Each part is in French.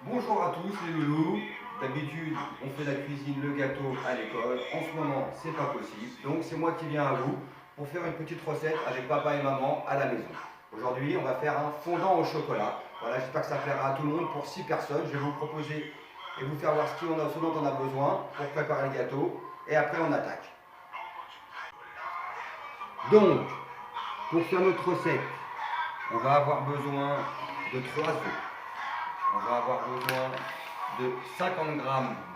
Bonjour à tous les loulous. D'habitude, on fait la cuisine, le gâteau à l'école. En ce moment, c'est pas possible. Donc, c'est moi qui viens à vous pour faire une petite recette avec papa et maman à la maison. Aujourd'hui, on va faire un fondant au chocolat. Voilà, j'espère que ça plaira à tout le monde pour 6 personnes. Je vais vous proposer et vous faire voir ce dont on a besoin pour préparer le gâteau. Et après, on attaque. Donc, pour faire notre recette, on va avoir besoin de 3 œufs. On va avoir besoin de 50 g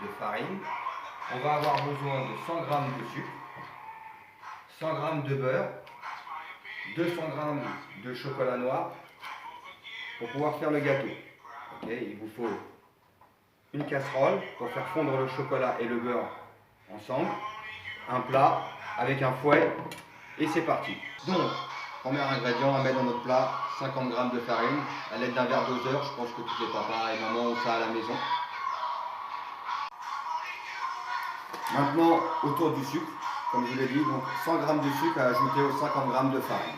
de farine. On va avoir besoin de 100 g de sucre, 100 g de beurre, 200 g de chocolat noir pour pouvoir faire le gâteau. Okay, il vous faut une casserole pour faire fondre le chocolat et le beurre ensemble, un plat avec un fouet et c'est parti. Donc, premier ingrédient à mettre dans notre plat, 50 g de farine à l'aide d'un verre doseur. Je pense que tous les papas et mamans ont ça à la maison. Maintenant, autour du sucre, comme je vous l'ai dit, donc 100 g de sucre à ajouter aux 50 g de farine.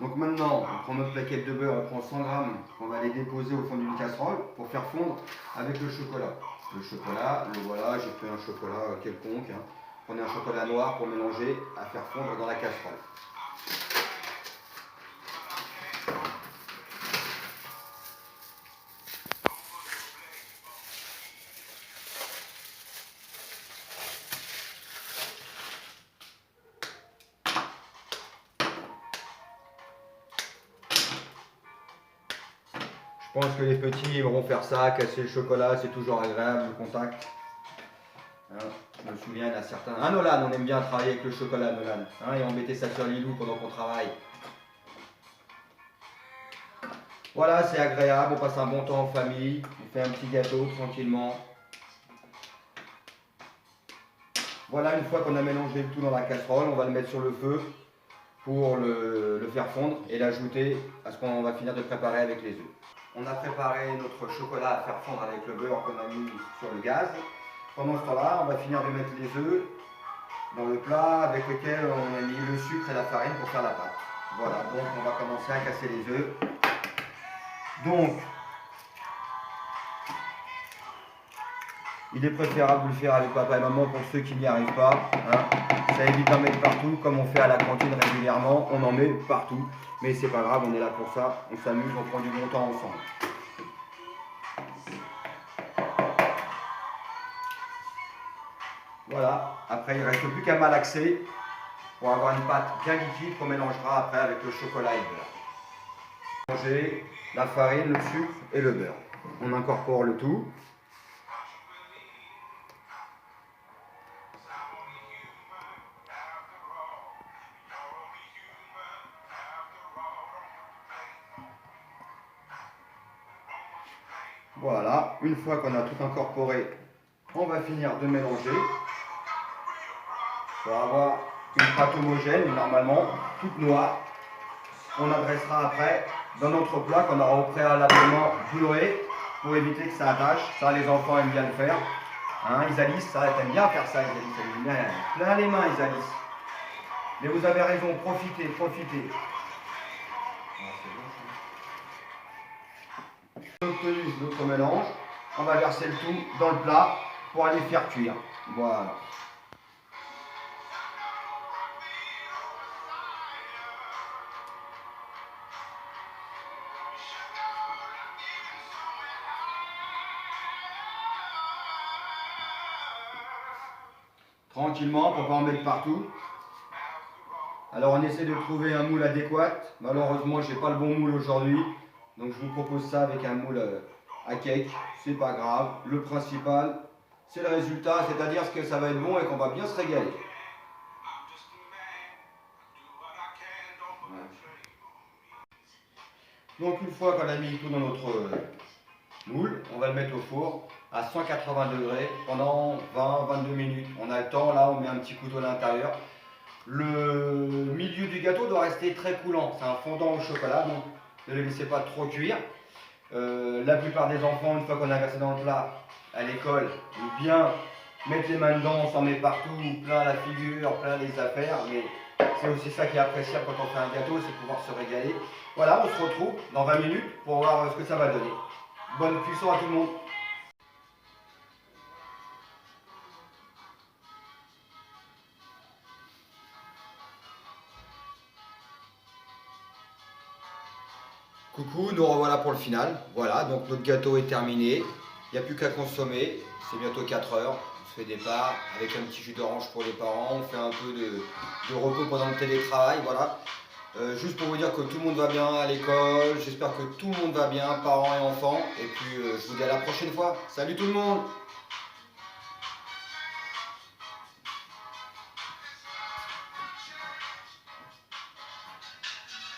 Donc maintenant, on prend notre plaquette de beurre, on prend 100 g, on va les déposer au fond d'une casserole pour faire fondre avec le chocolat. Le chocolat, le voilà, j'ai pris un chocolat quelconque. Prenez un chocolat noir pour mélanger, à faire fondre dans la casserole. Je pense que les petits ils vont faire ça, casser le chocolat, c'est toujours agréable le contact. Je me souviens, il y en a certains. Ah Nolan, on aime bien travailler avec le chocolat, Nolan. Et embêter sa soeur Lilou pendant qu'on travaille. Voilà, c'est agréable, on passe un bon temps en famille, on fait un petit gâteau tranquillement. Voilà, une fois qu'on a mélangé le tout dans la casserole, on va le mettre sur le feu pour le faire fondre et l'ajouter à ce qu'on va finir de préparer avec les œufs. On a préparé notre chocolat à faire fondre avec le beurre qu'on a mis sur le gaz. Pendant ce temps-là, on va finir de mettre les œufs dans le plat avec lequel on a mis le sucre et la farine pour faire la pâte. Voilà, donc on va commencer à casser les œufs. Donc, il est préférable de le faire avec papa et maman pour ceux qui n'y arrivent pas. Ça évite d'en mettre partout, comme on fait à la cantine régulièrement, on en met partout. Mais c'est pas grave, on est là pour ça, on s'amuse, on prend du bon temps ensemble. Voilà, après il ne reste plus qu'à malaxer pour avoir une pâte bien liquide qu'on mélangera après avec le chocolat et le beurre. Mélanger la farine, le sucre et le beurre. On incorpore le tout. Voilà, une fois qu'on a tout incorporé, on va finir de mélanger pour avoir une pâte homogène, normalement toute noire. On adressera après dans notre plat qu'on aura au préalablement beurré pour éviter que ça attache. Ça, les enfants aiment bien le faire. Isalis, ça, elle aime bien faire ça, Isalis. Elle aime bien plein les mains, Isalis. Mais vous avez raison, profitez, profitez. On a obtenu notre mélange. On va verser le tout dans le plat pour aller faire cuire. Voilà. Tranquillement pour ne pas en mettre partout. Alors on essaie de trouver un moule adéquat. Malheureusement je n'ai pas le bon moule aujourd'hui. Donc je vous propose ça avec un moule à cake. C'est pas grave. Le principal c'est le résultat. C'est-à-dire que ça va être bon et qu'on va bien se régaler. Donc une fois qu'on a mis tout dans notre moule, on va le mettre au four à 180 degrés pendant 20-22 minutes. On a le temps, là on met un petit couteau à l'intérieur. Le milieu du gâteau doit rester très coulant, c'est un fondant au chocolat, donc ne le laissez pas trop cuire. La plupart des enfants, une fois qu'on a versé dans le plat à l'école, aiment bien mettre les mains dedans, on s'en met partout, plein la figure, plein les affaires, mais C'est aussi ça qui est appréciable quand on fait un gâteau, c'est pouvoir se régaler. Voilà, on se retrouve dans 20 minutes pour voir ce que ça va donner. Bonne cuisson à tout le monde. Coucou, nous revoilà pour le final. Voilà, donc notre gâteau est terminé. Il n'y a plus qu'à consommer. C'est bientôt 4 heures. On se fait des parts avec un petit jus d'orange pour les parents. On fait un peu de repos pendant le télétravail. Voilà. Juste pour vous dire que tout le monde va bien à l'école. J'espère que tout le monde va bien, parents et enfants. Et puis je vous dis à la prochaine fois. Salut tout le monde!